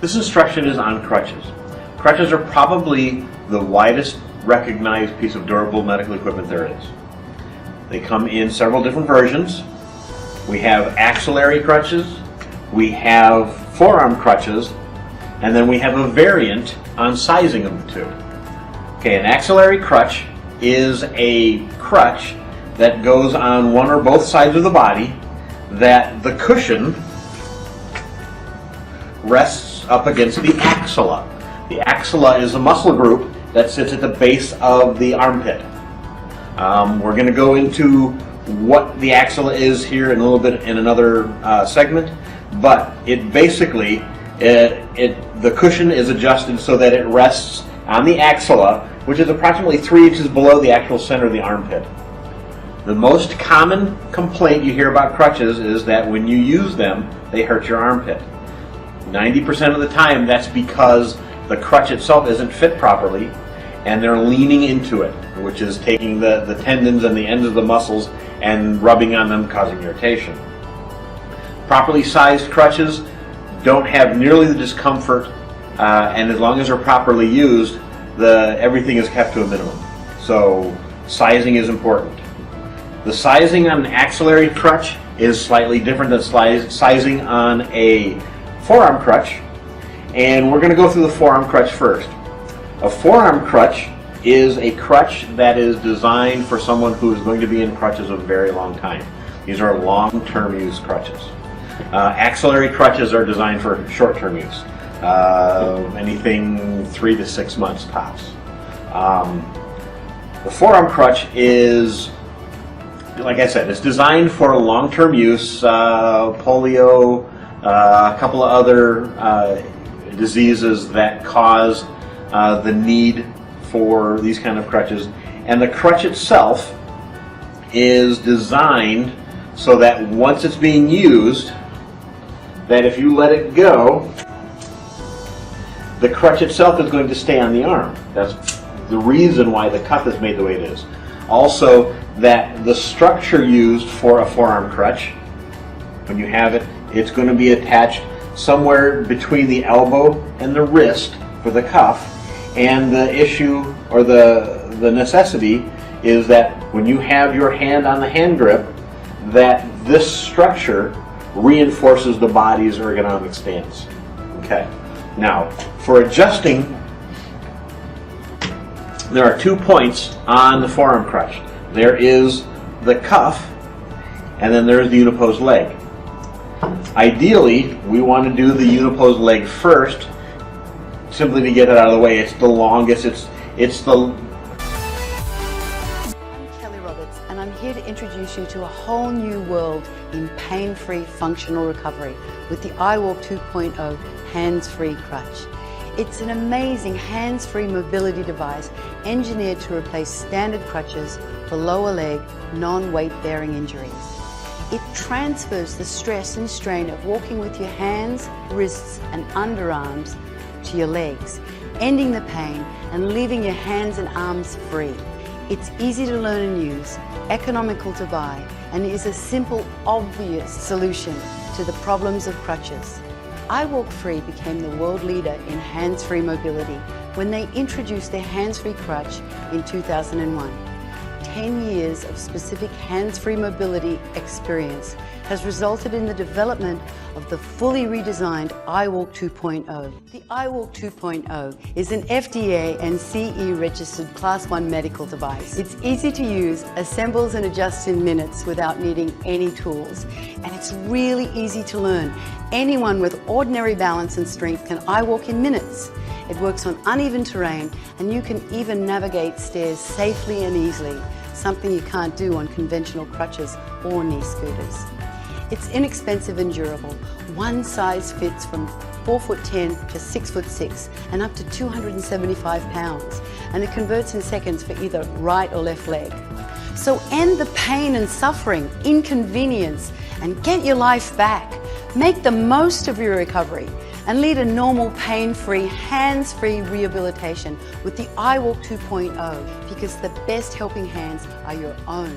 This instruction is on crutches. Crutches are probably the widest recognized piece of durable medical equipment there is. They come in several different versions. We have axillary crutches, we have forearm crutches, and then we have a variant on sizing of the two. Okay, an axillary crutch is a crutch that goes on one or both sides of the body that the cushion rests up against the axilla. The axilla is a muscle group that sits at the base of the armpit. We're going to go into what the axilla is here in a little bit in another segment, but it basically, the cushion is adjusted so that it rests on the axilla, which is approximately 3 inches below the actual center of the armpit. The most common complaint you hear about crutches is that when you use them, they hurt your armpit. 90% of the time that's because the crutch itself isn't fit properly and they're leaning into it, which is taking the tendons and the ends of the muscles and rubbing on them, causing irritation. Properly sized crutches don't have nearly the discomfort, and as long as they're properly used, everything is kept to a minimum. So sizing is important. The sizing on an axillary crutch is slightly different than sizing on a forearm crutch, and we're going to go through the forearm crutch first. A forearm crutch is a crutch that is designed for someone who is going to be in crutches a very long time. These are long-term use crutches. Axillary crutches are designed for short-term use, anything 3 to 6 months tops. The forearm crutch is, like I said, it's designed for long-term use, polio, a couple of other diseases that cause the need for these kind of crutches. And the crutch itself is designed so that once it's being used, that if you let it go, the crutch itself is going to stay on the arm. That's the reason why the cuff is made the way it is. Also, that the structure used for a forearm crutch, when you have it, it's going to be attached somewhere between the elbow and the wrist for the cuff. And the issue, or the necessity, is that when you have your hand on the hand grip, that this structure reinforces the body's ergonomic stance. Okay. Now, for adjusting, there are 2 points on the forearm crutch. There is the cuff, and then there's the unopposed leg. Ideally, we want to do the unopposed leg first, simply to get it out of the way. It's the longest, it's the... I'm Kelly Roberts, and I'm here to introduce you to a whole new world in pain-free functional recovery with the iWalk 2.0 hands-free crutch. It's an amazing hands-free mobility device engineered to replace standard crutches for lower leg, non-weight-bearing injuries. It transfers the stress and strain of walking with your hands, wrists, and underarms to your legs, ending the pain and leaving your hands and arms free. It's easy to learn and use, economical to buy, and is a simple, obvious solution to the problems of crutches. iWalk Free became the world leader in hands-free mobility when they introduced their hands-free crutch in 2001. 10 years of specific hands-free mobility experience has resulted in the development of the fully redesigned iWalk 2.0. The iWalk 2.0 is an FDA and CE registered Class 1 medical device. It's easy to use, assembles and adjusts in minutes without needing any tools, and it's really easy to learn. Anyone with ordinary balance and strength can iWalk in minutes. It works on uneven terrain, and you can even navigate stairs safely and easily, something you can't do on conventional crutches or knee scooters. It's inexpensive and durable. One size fits from 4'10" to 6'6" and up to 275 pounds, and it converts in seconds for either right or left leg. So end the pain and suffering, inconvenience, and get your life back. Make the most of your recovery and lead a normal, pain-free, hands-free rehabilitation with the iWalk 2.0, because the best helping hands are your own.